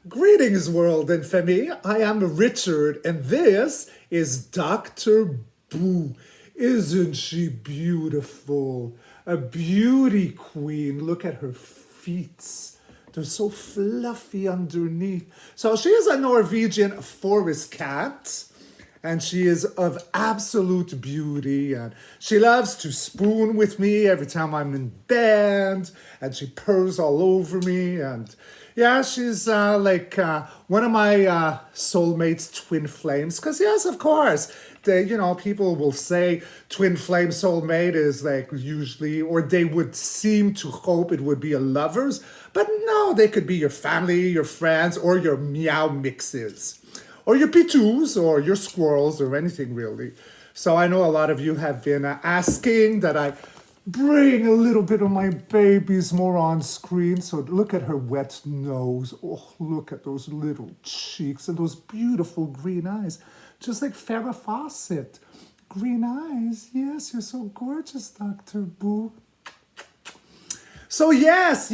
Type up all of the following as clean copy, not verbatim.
Greetings, world and family. I am Richard, and this is Dr. Boo. Isn't she beautiful? A beauty queen. Look at her feet. They're so fluffy underneath. So she is a Norwegian forest cat, and she is of absolute beauty, and she loves to spoon with me every time I'm in bed, and she purrs all over me, and yeah, she's one of my soulmates, twin flames. Because yes, of course, people will say twin flame soulmate is like usually, or they would seem to hope it would be a lovers, but no, they could be your family, your friends, or your meow mixes, or your pitous, or your squirrels, or anything really. So I know a lot of you have been asking that I bring a little bit of my babies more on screen. So look at her wet nose. Oh, look at those little cheeks and those beautiful green eyes. Just like Farrah Fawcett. Green eyes. Yes, you're so gorgeous, Dr. Boo. So yes.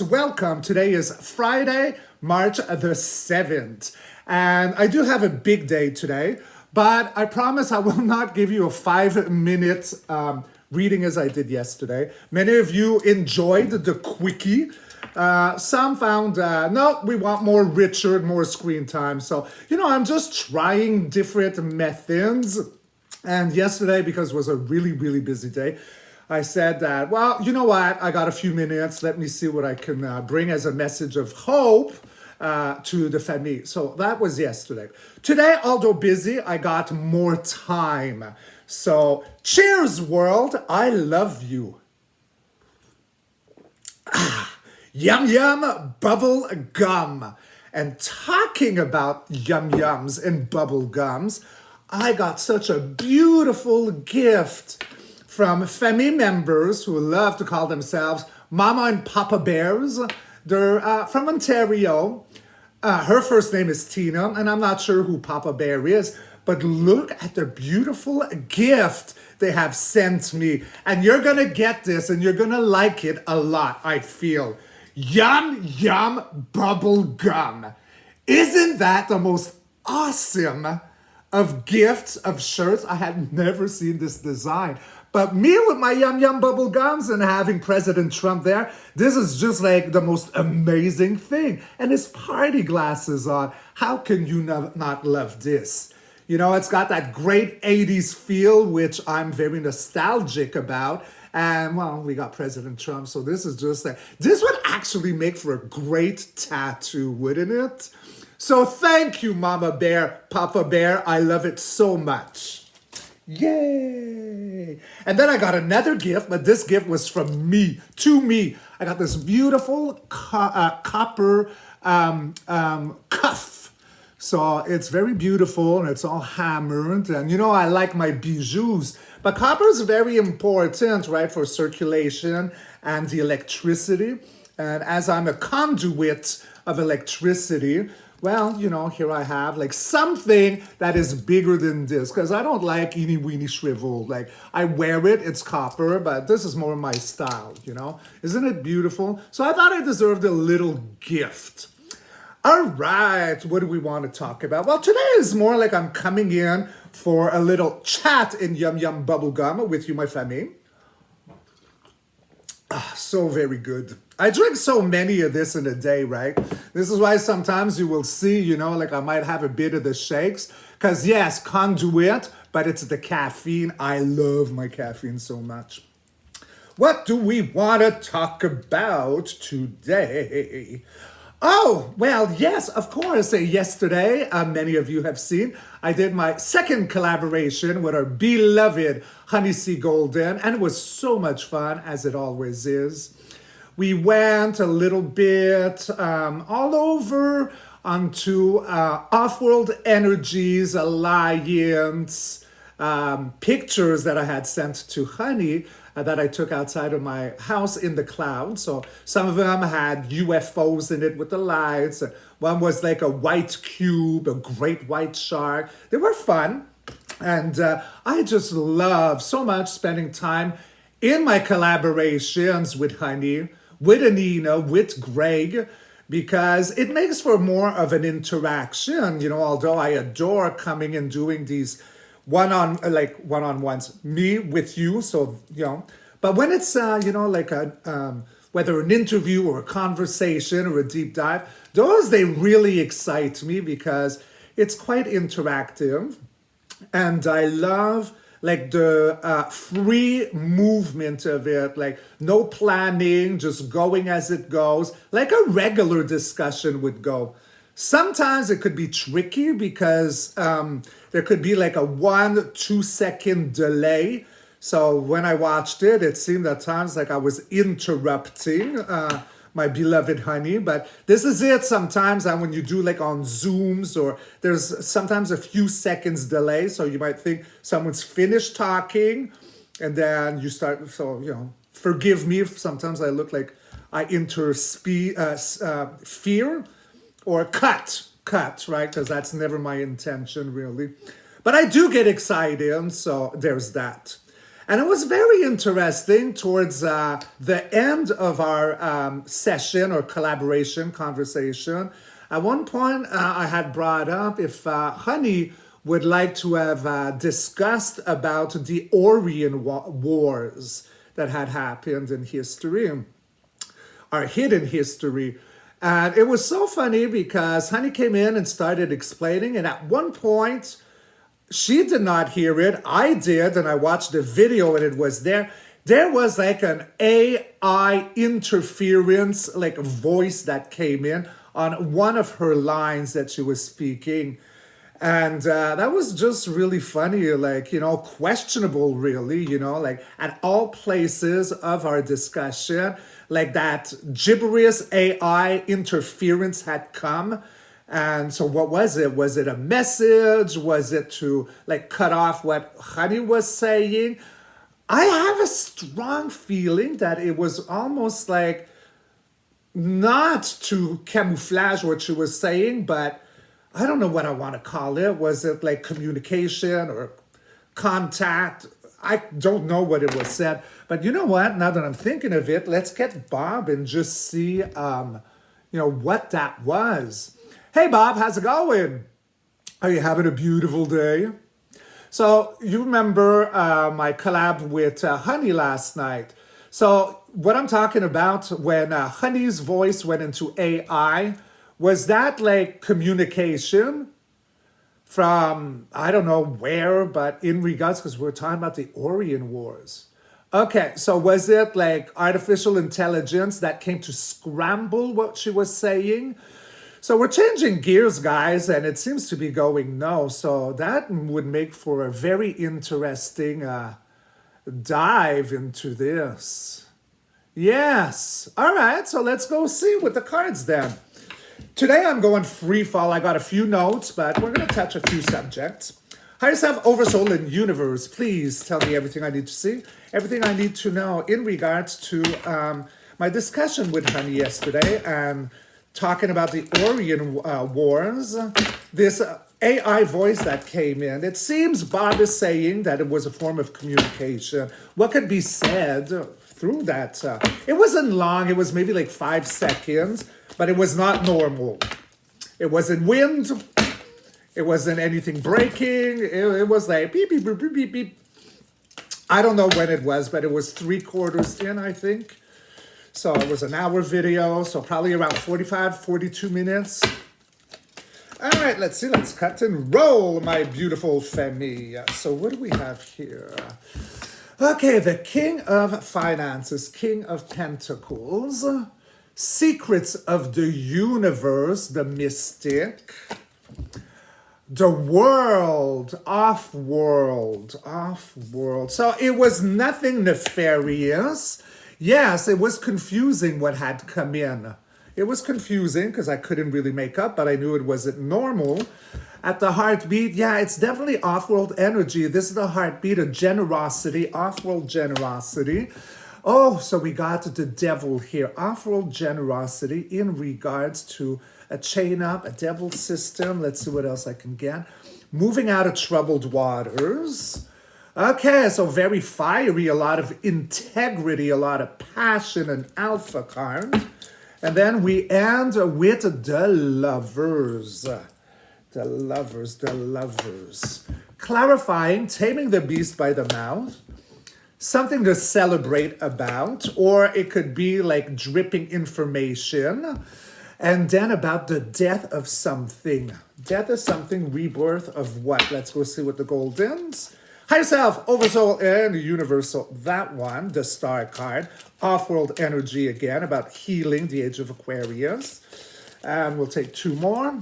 Welcome. Today is Friday, March the 7th. And I do have a big day today, but I promise I will not give you a 5-minute reading as I did yesterday. Many of you enjoyed the quickie. Some found, no, we want more Richard, more screen time. So, I'm just trying different methods. And yesterday, because it was a really, really busy day, I said that, well, you know what? I got a few minutes. Let me see what I can bring as a message of hope to the family. So that was yesterday. Today, although busy, I got more time. So cheers, world. I love you. Yum yum bubble gum. And talking about yum yums and bubble gums, I got such a beautiful gift from family members who love to call themselves Mama and Papa Bears. They're from Ontario. Her first name is Tina, and I'm not sure who Papa Bear is, but look at the beautiful gift they have sent me. And you're gonna get this, and you're gonna like it a lot, I feel. Yum Yum Bubble Gum. Isn't that the most awesome of gifts of shirts? I had never seen this design. But me with my Yum Yum Bubble Gums and having President Trump there, this is just like the most amazing thing. And his party glasses on. How can you not love this? It's got that great 80s feel, which I'm very nostalgic about. And, well, we got President Trump, so this is just like, this would actually make for a great tattoo, wouldn't it? So thank you, Mama Bear, Papa Bear. I love it so much. Yay! And then I got another gift, but this gift was from me, to me. I got this beautiful copper cuff. So it's very beautiful and it's all hammered. And I like my bijoux. But copper is very important, right, for circulation and the electricity. And as I'm a conduit of electricity, well, here I have like something that is bigger than this, because I don't like eeny weeny shrivel. Like, I wear it, it's copper, but this is more my style, Isn't it beautiful? So I thought I deserved a little gift. All right, what do we want to talk about? Well, today is more like I'm coming in for a little chat in Yum Yum Bubblegum with you, my family. So very good. I drink so many of this in a day, right? This is why sometimes you will see, like I might have a bit of the shakes. Because yes, conduit, but it's the caffeine. I love my caffeine so much. What do we want to talk about today? Oh, well, yes, of course. Yesterday, many of you have seen, I did my second collaboration with our beloved Honey C. Golden, and it was so much fun, as it always is. We went a little bit all over onto Off-World Energies, Alliance, pictures that I had sent to Honey that I took outside of my house in the clouds. So some of them had UFOs in it with the lights. One was like a white cube, a great white shark. They were fun. And I just love so much spending time in my collaborations with Honey, with Anina, with Greg, because it makes for more of an interaction, although I adore coming and doing these one-on-ones, me with you. So, but when it's, like whether an interview or a conversation or a deep dive, those, they really excite me because it's quite interactive. And I love like the free movement of it, like no planning, just going as it goes, like a regular discussion would go. Sometimes it could be tricky because there could be like a 1-2 second delay. So when I watched it, it seemed at times like I was interrupting my beloved honey. But this is it sometimes, and when you do like on Zooms, or there's sometimes a few seconds delay. So you might think someone's finished talking and then you start. So, forgive me if sometimes I look like I fear or cut, right? Because that's never my intention really. But I do get excited, so there's that. And it was very interesting towards the end of our session or collaboration conversation. At one point, I had brought up if Honey would like to have discussed about the Orion Wars that had happened in history, our hidden history. And it was so funny because Honey came in and started explaining, and at one point, she did not hear it. I did, and I watched the video and it was there. There was like an AI interference, like a voice that came in on one of her lines that she was speaking. And that was just really funny, like, questionable really, like at all places of our discussion, like that gibberish AI interference had come. And so what was it? Was it a message? Was it to like cut off what Honey was saying? I have a strong feeling that it was almost like not to camouflage what she was saying, but I don't know what I want to call it. Was it like communication or contact? I don't know what it was said. But you know what? Now that I'm thinking of it, let's get Bob and just see, what that was. Hey, Bob, how's it going? Are you having a beautiful day? So you remember my collab with Honey last night. So what I'm talking about when Honey's voice went into AI, was that like communication from, I don't know where, but in regards, because we're talking about the Orion Wars. Okay, so was it like artificial intelligence that came to scramble what she was saying? So we're changing gears, guys, and it seems to be going no. So that would make for a very interesting dive into this. Yes. All right, so let's go see with the cards then. Today I'm going free fall. I got a few notes, but we're going to touch a few subjects. Higher self, oversoul, and universe. Please tell me everything I need to see, everything I need to know in regards to my discussion with Honey yesterday and talking about the Orion Wars. This AI voice that came in. It seems Bob is saying that it was a form of communication. What could be said through that? It wasn't long. It was maybe like 5 seconds, but it was not normal. It wasn't wind. It wasn't anything breaking. It was like beep, beep, beep, beep, beep, beep. I don't know when it was, but it was 3/4 in, I think. So it was an hour video, so probably around 45, 42 minutes. All right, let's see. Let's cut and roll, my beautiful family. So what do we have here? Okay, the King of Finances, King of Pentacles, Secrets of the Universe, the Mystic, the World, Off-World. So it was nothing nefarious. Yes, it was confusing what had come in. It was confusing because I couldn't really make up, but I knew it wasn't normal. At the heartbeat, yeah, it's definitely off-world energy. This is the heartbeat of generosity, off-world generosity. Oh, so we got the devil here. Off-world generosity in regards to a chain up, a devil system. Let's see what else I can get. Moving out of troubled waters. Okay, so very fiery, a lot of integrity, a lot of passion, an alpha card. And then we end with the lovers. The lovers, the lovers. Clarifying, taming the beast by the mouth. Something to celebrate about, or it could be like dripping information. And then about the death of something. Death of something, rebirth of what? Let's go see what the goldens. Higher self, oversoul, and universal. That one, the star card. Off-world energy again, about healing, the age of Aquarius. And we'll take two more,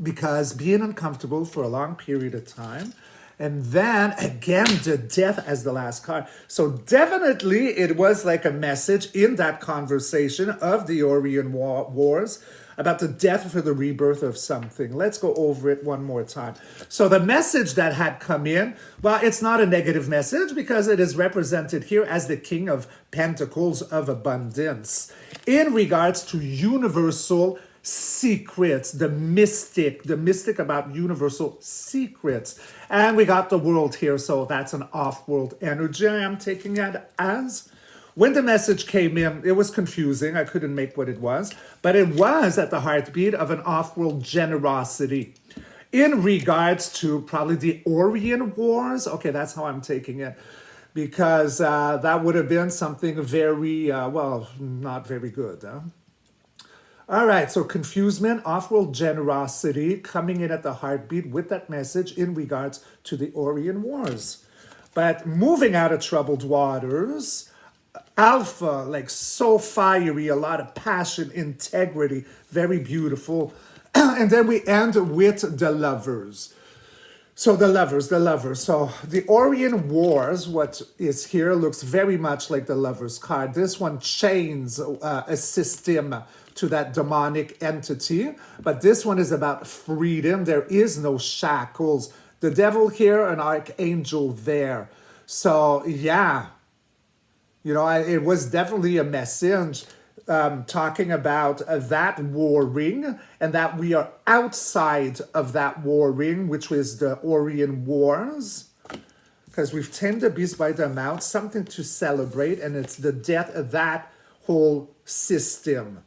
because being uncomfortable for a long period of time. And then again, the death as the last card. So definitely it was like a message in that conversation of the Orion Wars about the death for the rebirth of something. Let's go over it one more time. So the message that had come in, well, it's not a negative message because it is represented here as the King of Pentacles of Abundance in regards to universal secrets, the mystic about universal secrets. And we got the world here, so that's an off-world energy I am taking it as. When the message came in, it was confusing. I couldn't make what it was, but it was at the heartbeat of an off-world generosity in regards to probably the Orion Wars. Okay, that's how I'm taking it, because that would have been something very, well, not very good. Huh? All right, so confusement, off-world generosity coming in at the heartbeat with that message in regards to the Orion Wars. But moving out of troubled waters, Alpha, like so fiery, a lot of passion, integrity, very beautiful. And then we end with the lovers. So the lovers. So the Orion Wars, what is here, looks very much like the lovers card. This one chains a system to that demonic entity. But this one is about freedom. There is no shackles. The devil here, an archangel there. So yeah, you know, it was definitely a message talking about that war ring, and that we are outside of that war ring, which was the Orion Wars, because we've tamed the beast by the mouth, something to celebrate, and it's the death of that whole system.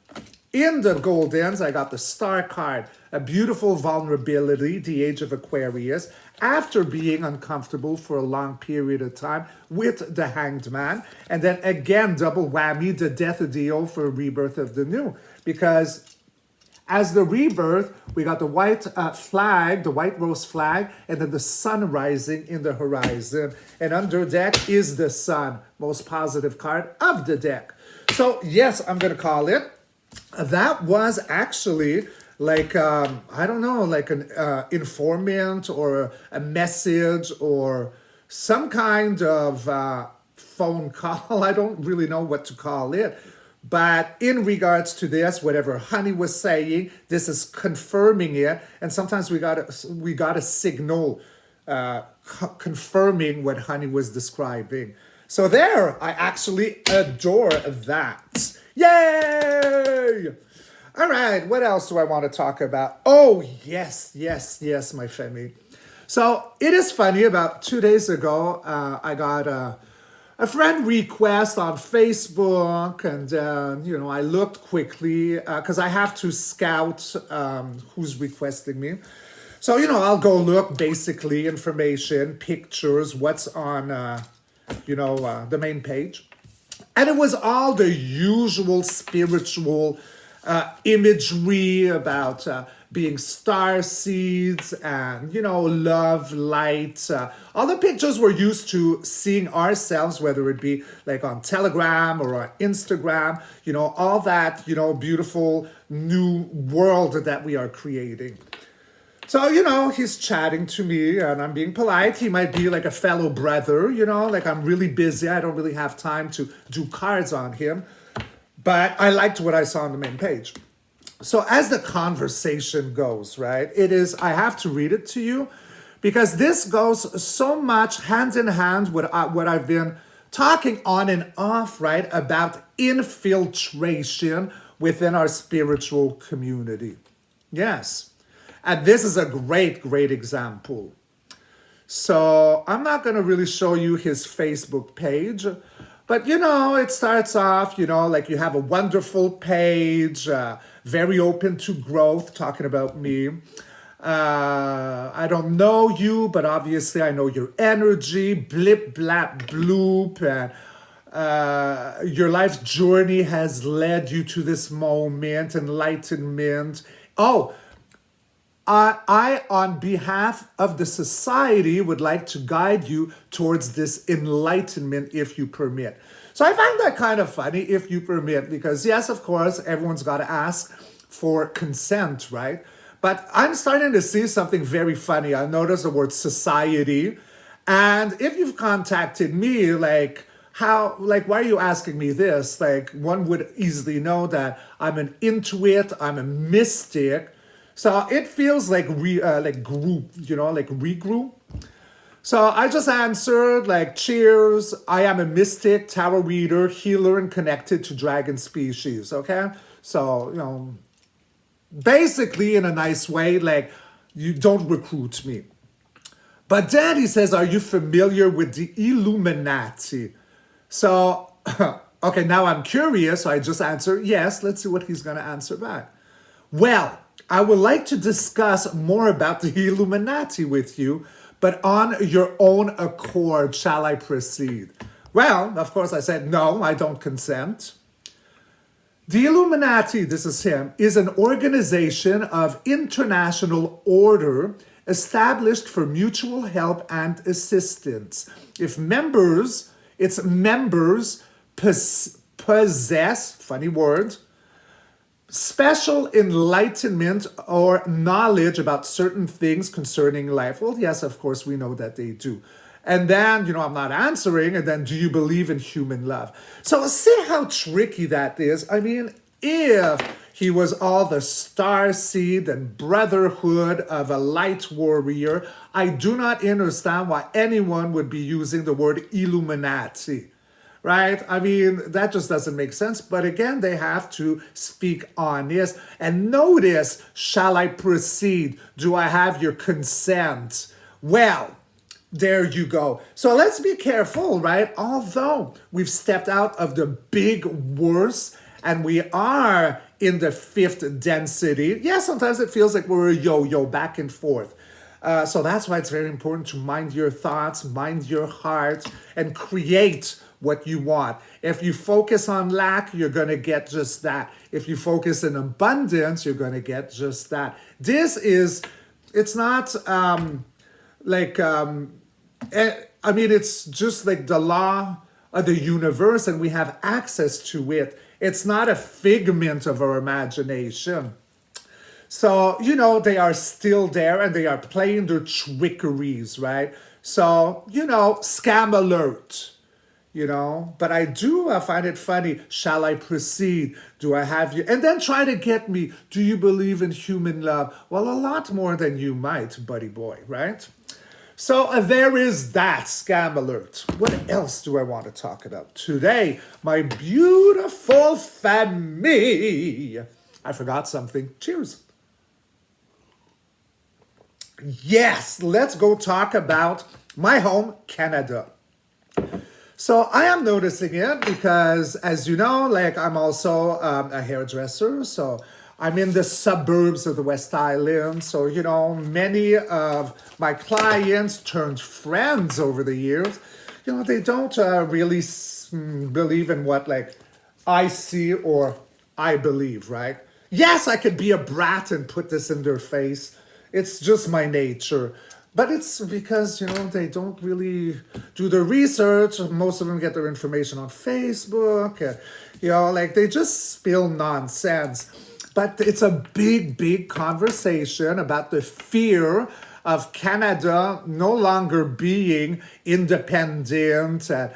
In the Goldens, I got the Star card, a beautiful vulnerability, the age of Aquarius, after being uncomfortable for a long period of time with the Hanged Man. And then again, double whammy, the death of the old for a rebirth of the new. Because as the rebirth, we got the white flag, the white rose flag, and then the sun rising in the horizon. And under deck is the sun, most positive card of the deck. So yes, I'm going to call it. That was actually like, I don't know, like an informant or a message or some kind of phone call. I don't really know what to call it. But in regards to this, whatever Honey was saying, this is confirming it. And sometimes we got a signal confirming what Honey was describing. So there, I actually adore that. Yay! All right, what else do I want to talk about? Oh, yes, my family. So it is funny, about 2 days ago, I got a friend request on Facebook, and, you know, I looked quickly because I have to scout who's requesting me. So, you know, I'll go look, basically, information, pictures, what's on, you know, the main page. And it was all the usual spiritual imagery about being star seeds and, you know, love, light. All the pictures we're used to seeing ourselves, whether it be like on Telegram or on Instagram, you know, all that, you know, beautiful new world that we are creating. So, you know, he's chatting to me and I'm being polite. He might be like a fellow brother, you know, like I'm really busy. I don't really have time to do cards on him. But I liked what I saw on the main page. So as the conversation goes, right, it is, I have to read it to you because this goes so much hand in hand with what I've been talking on and off, right, about infiltration within our spiritual community. Yes. And this is a great example. So I'm not going to really show you his Facebook page, But, it starts off, like you have a wonderful page, very open to growth, talking about me. I don't know you, but obviously I know your energy, blip, blap, bloop, and your life journey has led you to this moment, enlightenment. Oh, on behalf of the society, would like to guide you towards this enlightenment if you permit. So I find that kind of funny, if you permit, because yes, of course, everyone's got to ask for consent, right? But I'm starting to see something very funny. I noticed the word society. And if you've contacted me, like, why are you asking me this? Like, one would easily know that I'm an intuit, I'm a mystic. So it feels like group, like regroup. So I just answered like, cheers, I am a mystic, tarot reader, healer, and connected to dragon species, okay? So, basically in a nice way, like, you don't recruit me. But then he says, are you familiar with the Illuminati? So, okay, now I'm curious, so I just answer yes. Let's see what he's going to answer back. Well, I would like to discuss more about the Illuminati with you, but on your own accord, shall I proceed? Well, of course, I said, no, I don't consent. The Illuminati, this is him, is an organization of international order established for mutual help and assistance. Its members possess, funny word, special enlightenment or knowledge about certain things concerning life. Well, yes, of course, we know that they do. And then, I'm not answering. And then, do you believe in human love? So see how tricky that is. I mean, if he was all the star seed and brotherhood of a light warrior, I do not understand why anyone would be using the word Illuminati. Right? I mean, that just doesn't make sense. But again, they have to speak honest. And notice, shall I proceed? Do I have your consent? Well, there you go. So let's be careful, right? Although we've stepped out of the big worst and we are in the fifth density, yeah, sometimes it feels like we're a yo-yo back and forth. So that's why it's very important to mind your thoughts, mind your heart, and create what you want. If you focus on lack, you're going to get just that. If you focus in abundance, you're going to get just that. It's not it's just like the law of the universe and we have access to it. It's not a figment of our imagination. So, they are still there and they are playing their trickeries, right? So, scam alert. But I do find it funny. Shall I proceed? Do I have you? And then try to get me. Do you believe in human love? Well, a lot more than you might, buddy boy, right? So there is that scam alert. What else do I want to talk about today? My beautiful family. I forgot something. Cheers. Yes, let's go talk about my home, Canada. So I am noticing it because, as you know, like I'm also a hairdresser. So I'm in the suburbs of the West Island. So, many of my clients turned friends over the years. They don't really believe in what like I see or I believe, right? Yes, I could be a brat and put this in their face. It's just my nature. But it's because, they don't really do the research. Most of them get their information on Facebook. They just spill nonsense. But it's a big, big conversation about the fear of Canada no longer being independent and,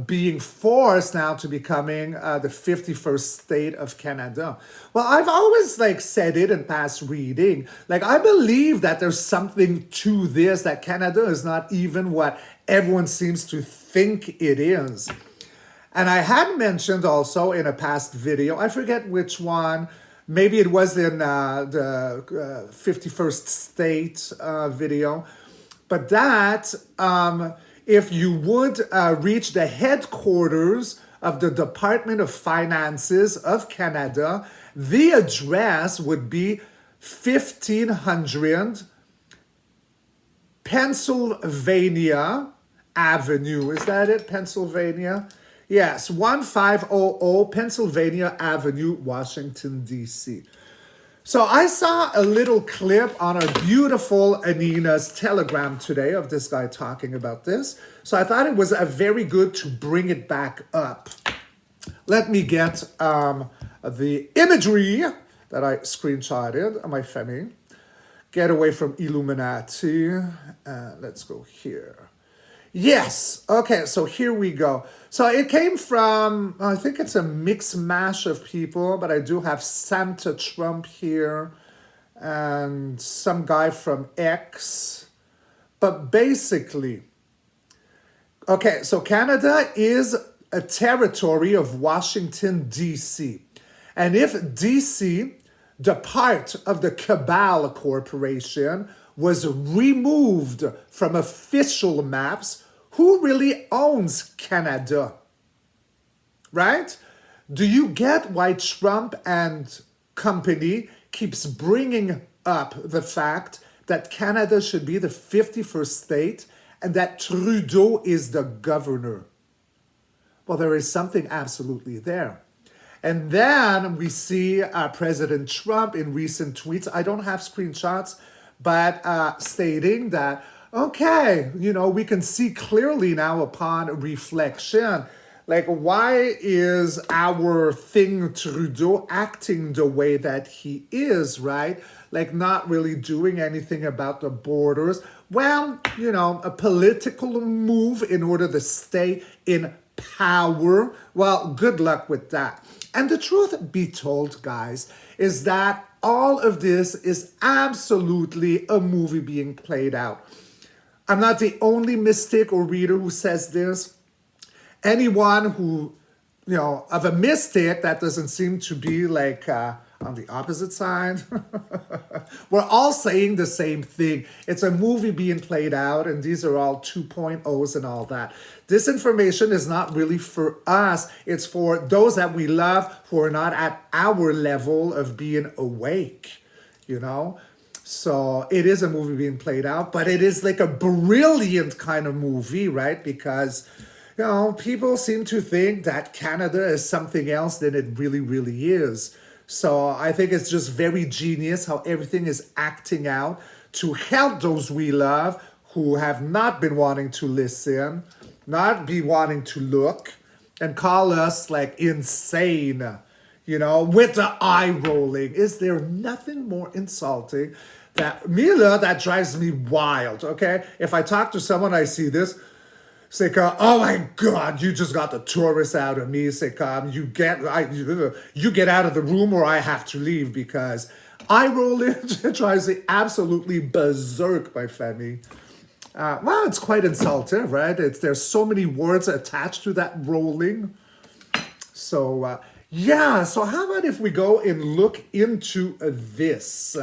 being forced now to becoming the 51st state of Canada. Well, I've always said it in past reading. I believe that there's something to this, that Canada is not even what everyone seems to think it is. And I had mentioned also in a past video, I forget which one, maybe it was in the 51st state video, but that if you would reach the headquarters of the Department of Finances of Canada, the address would be 1500 Pennsylvania Avenue. Is that it? Pennsylvania? Yes, 1500 Pennsylvania Avenue, Washington, D.C. So I saw a little clip on our beautiful Anina's Telegram today of this guy talking about this. So I thought it was a very good to bring it back up. Let me get the imagery that I screenshotted on my Femi. Get away from Illuminati. Let's go here. Yes. Okay, so here we go. So it came from, I think it's a mixed mash of people, but I do have Santa Trump here and some guy from X. But basically, okay, so Canada is a territory of Washington, D.C. And if D.C., the part of the Cabal Corporation, was removed from official maps, who really owns Canada? Right? Do you get why Trump and company keeps bringing up the fact that Canada should be the 51st state and that Trudeau is the governor? Well, there is something absolutely there. And then we see President Trump in recent tweets, I don't have screenshots, but stating that, okay, you know, we can see clearly now upon reflection, like, why is our thing Trudeau acting the way that he is, right? Like, not really doing anything about the borders. Well, you know, a political move in order to stay in power. Well, good luck with that. And the truth be told, guys, is that all of this is absolutely a movie being played out. I'm not the only mystic or reader who says this. Anyone who, you know, of a mystic that doesn't seem to be like on the opposite side, we're all saying the same thing. It's a movie being played out, and these are all 2.0s and all that. This information is not really for us. It's for those that we love who are not at our level of being awake, you know? So it is a movie being played out, but it is like a brilliant kind of movie, right? Because, you know, people seem to think that Canada is something else than it really, really is. So I think it's just very genius how everything is acting out to help those we love who have not been wanting to listen, not be wanting to look, and call us like insane, you know, with the eye rolling. Is there nothing more insulting that, Mila, that drives me wild, okay? If I talk to someone, I see this, say, oh my God, you just got the tourist out of me. Say, you get out of the room or I have to leave, because eye rolling drives me absolutely berserk, my Femi. Well, it's quite insulting, right? There's so many words attached to that rolling. So, yeah, so how about if we go and look into this?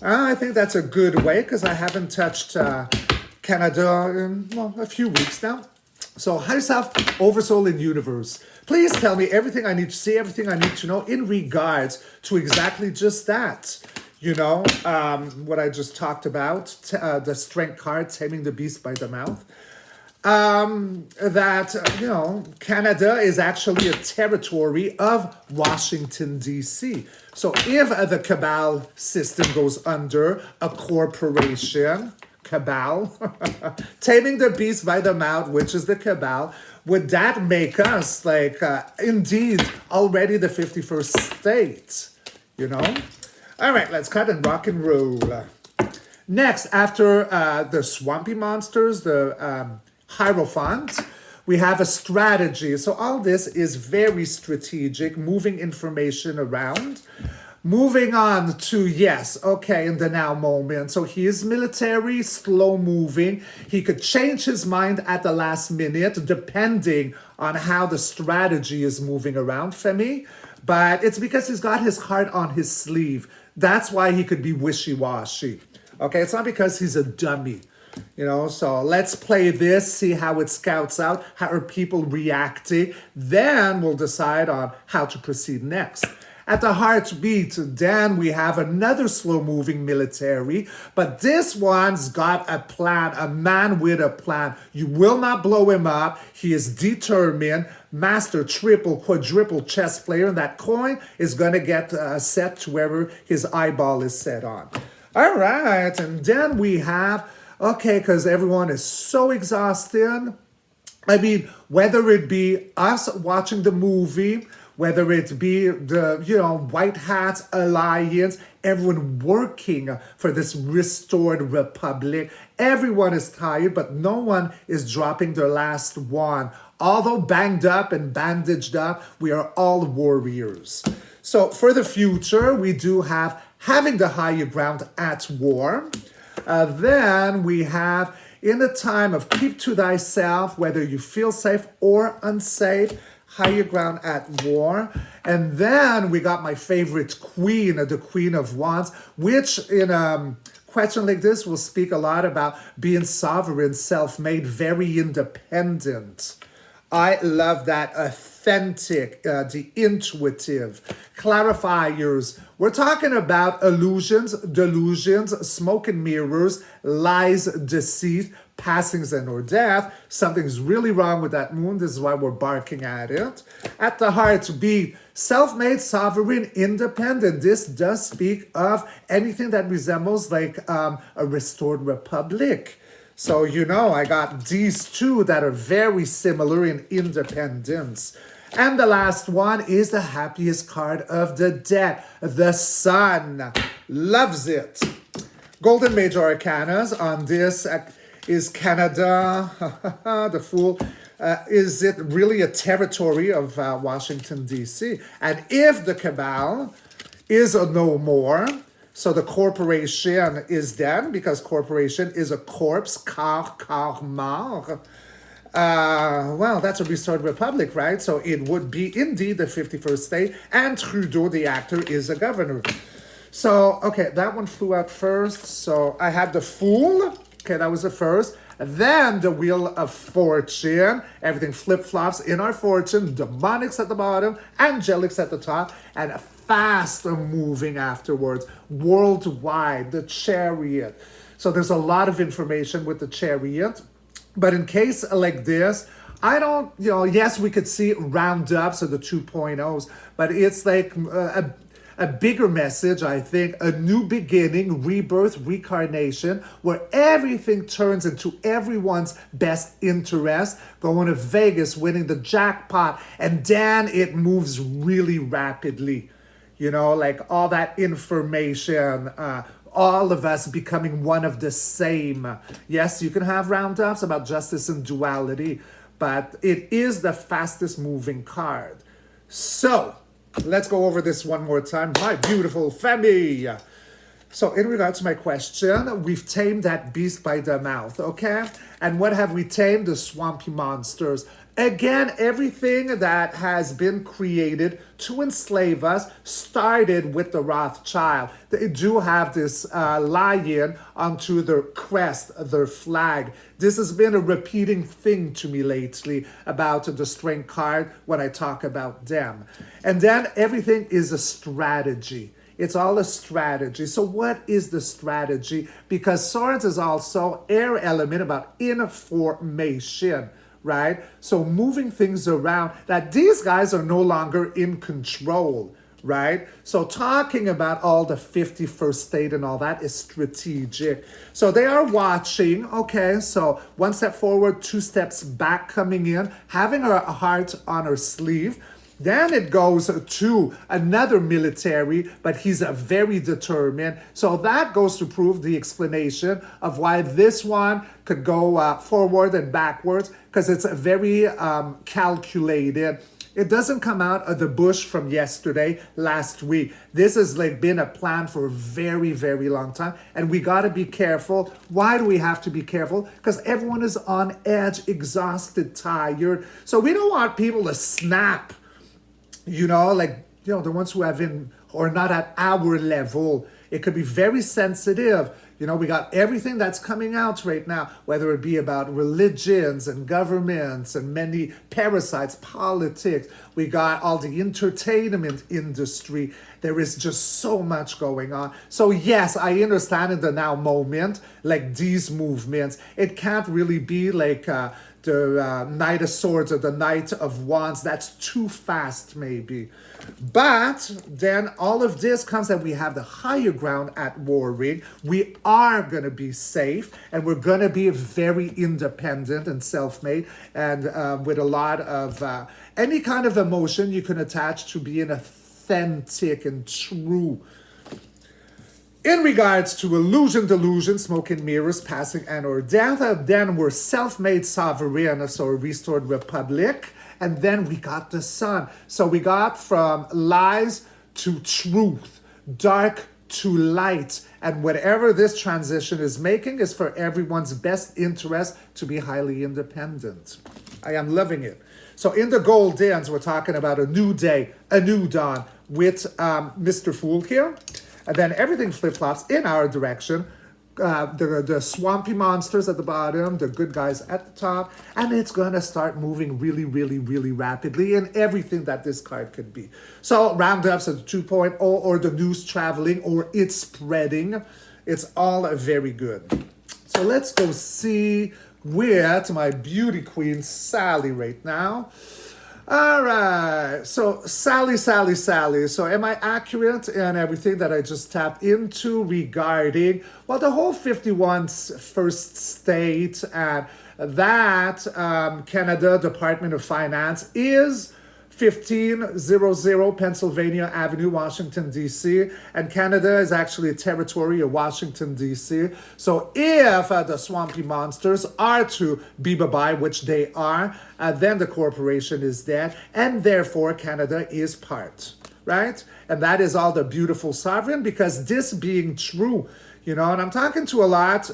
I think that's a good way, because I haven't touched Canada in, well, a few weeks now. So, hi, yourself, Oversoul in Universe. Please tell me everything I need to see, everything I need to know in regards to exactly just that. You know, what I just talked about, the strength card, taming the beast by the mouth. That, you know, Canada is actually a territory of Washington, D.C. So if the Cabal system goes under a corporation, Cabal, taming the beast by the mouth, which is the Cabal, would that make us, like, indeed, already the 51st state, you know? All right, let's cut and rock and roll. Next, after the swampy monsters, the Hierophant, we have a strategy. So all this is very strategic, moving information around. Moving on to, yes, okay, in the now moment. So he is military, slow moving. He could change his mind at the last minute, depending on how the strategy is moving around, Femi. But it's because he's got his heart on his sleeve. That's why he could be wishy-washy. Okay, it's not because he's a dummy. So let's play this, see how it scouts out, how are people reacting. Then we'll decide on how to proceed next. At the heartbeat, then we have another slow-moving military, but this one's got a plan, a man with a plan. You will not blow him up. He is determined. Master, triple, quadruple chess player, and that coin is going to get set to wherever his eyeball is set on. All right, and then we have, okay, because everyone is so exhausted. I mean, whether it be us watching the movie, whether it be the, White Hats Alliance, everyone working for this restored republic. Everyone is tired, but no one is dropping their last one. Although banged up and bandaged up, we are all warriors. So for the future, we do have having the higher ground at war. Then we have in the time of keep to thyself, whether you feel safe or unsafe, higher ground at war. And then we got my favorite queen, the Queen of Wands, which in a question like this will speak a lot about being sovereign, self-made, very independent. I love that authentic, the intuitive, clarifiers. We're talking about illusions, delusions, smoke and mirrors, lies, deceit, passings and or death. Something's really wrong with that moon. This is why we're barking at it. At the heartbeat, self-made, sovereign, independent. This does speak of anything that resembles like a restored republic. So, I got these two that are very similar in independence. And the last one is the happiest card of the deck, the Sun. Loves it. Golden Major Arcanas on this is Canada, the Fool. Is it really a territory of Washington, D.C.? And if the Cabal is a no more, so the corporation is dead because corporation is a corpse, car mort. Well, that's a restored republic, right? So it would be indeed the 51st state, and Trudeau, the actor, is a governor. So, okay, that one flew out first. So I had the Fool. Okay, that was the first. Then the Wheel of Fortune. Everything flip-flops in our fortune. Demonics at the bottom, angelics at the top, and fast moving afterwards. Worldwide, the Chariot. So there's a lot of information with the Chariot. But in case like this, I don't, yes, we could see roundups of the 2.0s, but it's like a bigger message, I think, a new beginning, rebirth, reincarnation, where everything turns into everyone's best interest, going to Vegas, winning the jackpot, and then it moves really rapidly. Like all that information, all of us becoming one of the same. Yes, you can have roundups about justice and duality, but it is the fastest moving card. So, let's go over this one more time. My beautiful family. So in regards to my question, we've tamed that beast by the mouth, okay? And what have we tamed? The swampy monsters. Again, everything that has been created to enslave us started with the Rothschild. They do have this lion onto their crest, their flag. This has been a repeating thing to me lately about the strength card when I talk about them. And then everything is a strategy. It's all a strategy. So what is the strategy? Because swords is also air element about information, right? So moving things around, that these guys are no longer in control, right? So talking about all the 51st state and all that is strategic. So they are watching, okay, so one step forward, two steps back coming in, having a heart on her sleeve. Then it goes to another military, but he's very determined. So that goes to prove the explanation of why this one could go forward and backwards, because it's very calculated. It doesn't come out of the bush from yesterday, last week. This has been a plan for a very, very long time. And we got to be careful. Why do we have to be careful? Because everyone is on edge, exhausted, tired. So we don't want people to snap. The ones who have or not at our level, It could be very sensitive. You know, we got everything that's coming out right now, whether it be about religions and governments and many parasites, politics. We got all the entertainment industry. There is just so much going on. So yes, I understand in the now moment, like these movements, it can't really be like the Knight of Swords or the Knight of Wands. That's too fast, maybe. But then all of this comes that we have the higher ground at War Ring. We are going to be safe, and we're going to be very independent and self-made, and with a lot of any kind of emotion you can attach to being authentic and true. In regards to illusion, delusion, smoke and mirrors, passing and or death, then we're self-made sovereign, so a restored republic. And then we got the sun. So we got from lies to truth, dark to light. And whatever this transition is making is for everyone's best interest to be highly independent. I am loving it. So in the Goldens, we're talking about a new day, a new dawn with Mr. Fool here. And then everything flip-flops in our direction. The swampy monsters at the bottom, the good guys at the top, and it's going to start moving really, really, really rapidly in everything that this card could be. So roundups at 2.0 or the news traveling or it's spreading. It's all very good. So let's go see with my beauty queen, Sally, right now. All right, so Sally. So am I accurate in everything that I just tapped into regarding, well, the whole 51's first state and that Canada Department of Finance is 1500 Pennsylvania Avenue, Washington, D.C. And Canada is actually a territory of Washington, D.C. So if the swampy monsters are to be bye-bye, which they are, then the corporation is dead. And therefore, Canada is part, right? And that is all the beautiful sovereign, because this being true, you know, and I'm talking to a lot,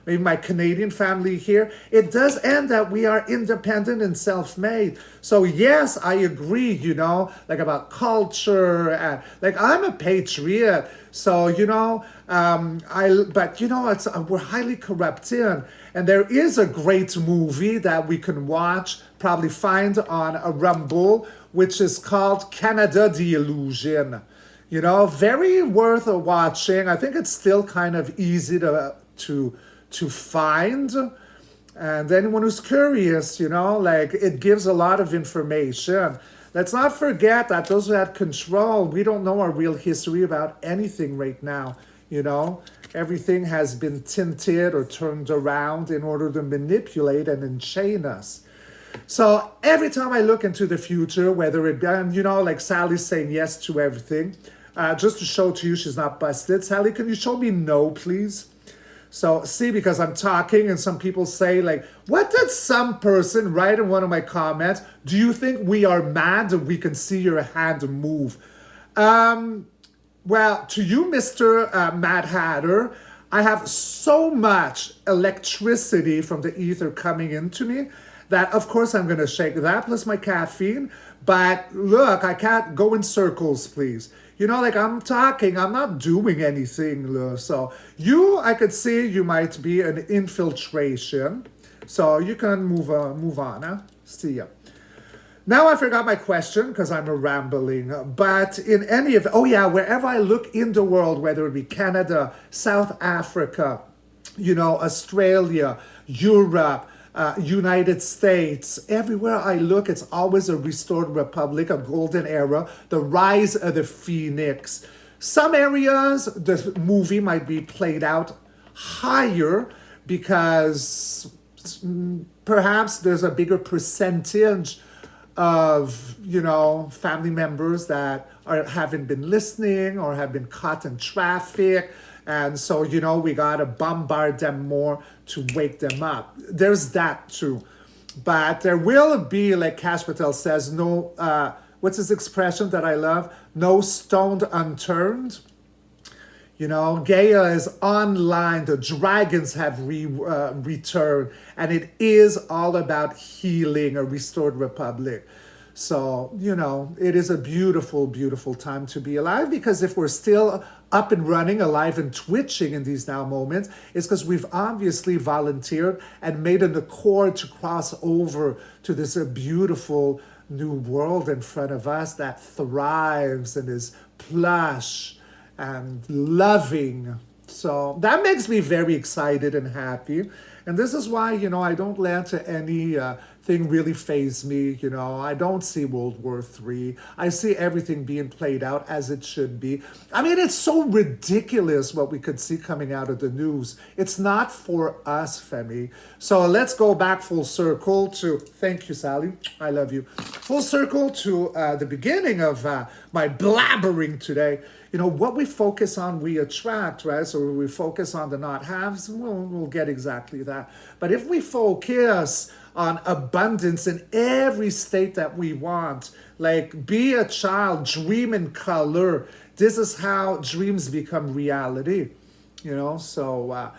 maybe my Canadian family here, it does end that we are independent and self-made. So yes, I agree, you know, like about culture, and like I'm a patriot. So, you know, but you know, it's we're highly corrupted. And there is a great movie that we can watch, probably find on a Rumble, which is called Canada the Illusion. You know, very worth watching. I think it's still kind of easy to find. And anyone who's curious, you know, like it gives a lot of information. Let's not forget that those who had control, we don't know our real history about anything right now, you know. Everything has been tinted or turned around in order to manipulate and enchain us. So every time I look into the future, whether it, and you know, like Sally's saying yes to everything, just to show to you she's not busted. Sally, can you show me no, please? So, see, because I'm talking and some people say, like, what did some person write in one of my comments? Do you think we are mad and we can see your hand move? Well, to you, Mr. Mad Hatter, I have so much electricity from the ether coming into me that, of course, I'm going to shake that plus my caffeine. But look, I can't go in circles, please. You know, like I'm talking, I'm not doing anything. So you, I could see you might be an infiltration. So you can move on. Huh? See ya. Now I forgot my question because I'm a rambling. But in any of, oh yeah, wherever I look in the world, whether it be Canada, South Africa, you know, Australia, Europe, United States, everywhere I look, it's always a restored republic, a golden era, the rise of the phoenix. Some areas, the movie might be played out higher because perhaps there's a bigger percentage of, you know, family members that haven't been listening or have been caught in traffic. And so, you know, we got to bombard them more to wake them up. There's that too. But there will be, like Cash Patel says, no, what's his expression that I love? No stone unturned. You know, Gaia is online. The dragons have returned. And it is all about healing a restored republic. So, you know, it is a beautiful, beautiful time to be alive, because if we're still up and running, alive and twitching in these now moments is because we've obviously volunteered and made an accord to cross over to this beautiful new world in front of us that thrives and is plush and loving. So that makes me very excited and happy. And this is why, I don't let any thing really faze me. I don't see World War III. I see everything being played out as it should be. I mean, it's so ridiculous what we could see coming out of the news. It's not for us, Femi. So let's go back full circle to, thank you, Sally. I love you. Full circle to the beginning of my blabbering today. What we focus on, we attract, right? So when we focus on the not haves, we'll get exactly that. But if we focus on abundance in every state that we want, like be a child, dream in color. This is how dreams become reality, So,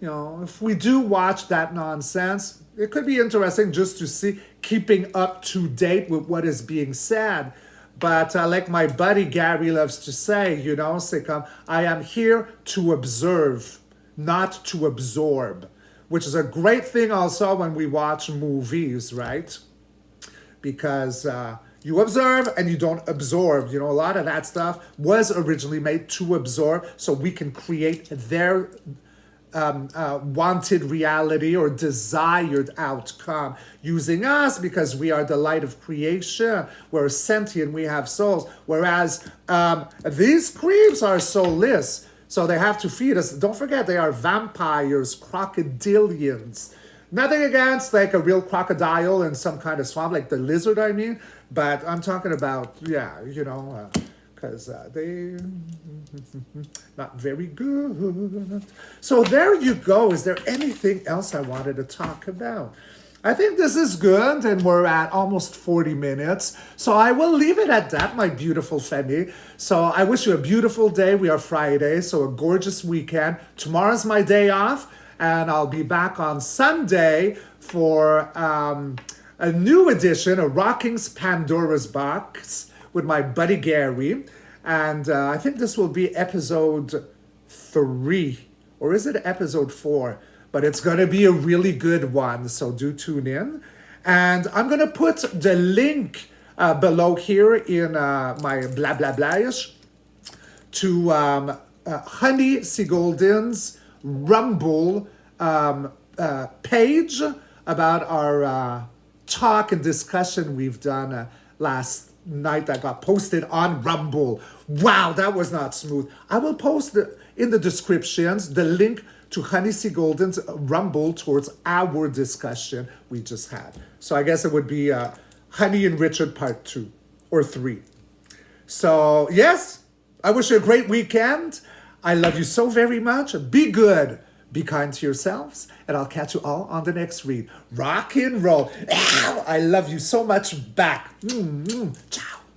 if we do watch that nonsense, it could be interesting just to see, keeping up to date with what is being said. But like my buddy Gary loves to say, Sikkim, I am here to observe, not to absorb, which is a great thing also when we watch movies, right? Because you observe and you don't absorb. A lot of that stuff was originally made to absorb so we can create their wanted reality or desired outcome using us because we are the light of creation. We're sentient, we have souls. Whereas these creeps are soulless, so they have to feed us. Don't forget, they are vampires, crocodilians. Nothing against like a real crocodile in some kind of swamp, like the lizard, I mean. But I'm talking about, because they not very good. So there you go. Is there anything else I wanted to talk about? I think this is good, and we're at almost 40 minutes. So I will leave it at that, my beautiful Femi. So I wish you a beautiful day. We are Friday, so a gorgeous weekend. Tomorrow's my day off, and I'll be back on Sunday for a new edition of Rocking's Pandora's Box with my buddy Gary. And I think this will be episode 3, or is it episode 4? But it's going to be a really good one, so do tune in. And I'm going to put the link below here in my blah blah blahish to Honey Seagolden's Rumble page about our talk and discussion we've done last night that got posted on Rumble. Wow, that was not smooth. I will post in the descriptions the link to Honey Seagolden's Rumble towards our discussion we just had. So I guess it would be Honey and Richard part 2 or 3. So yes, I wish you a great weekend. I love you so very much. Be good. Be kind to yourselves. And I'll catch you all on the next read. Rock and roll. Ow, I love you so much back. Ciao.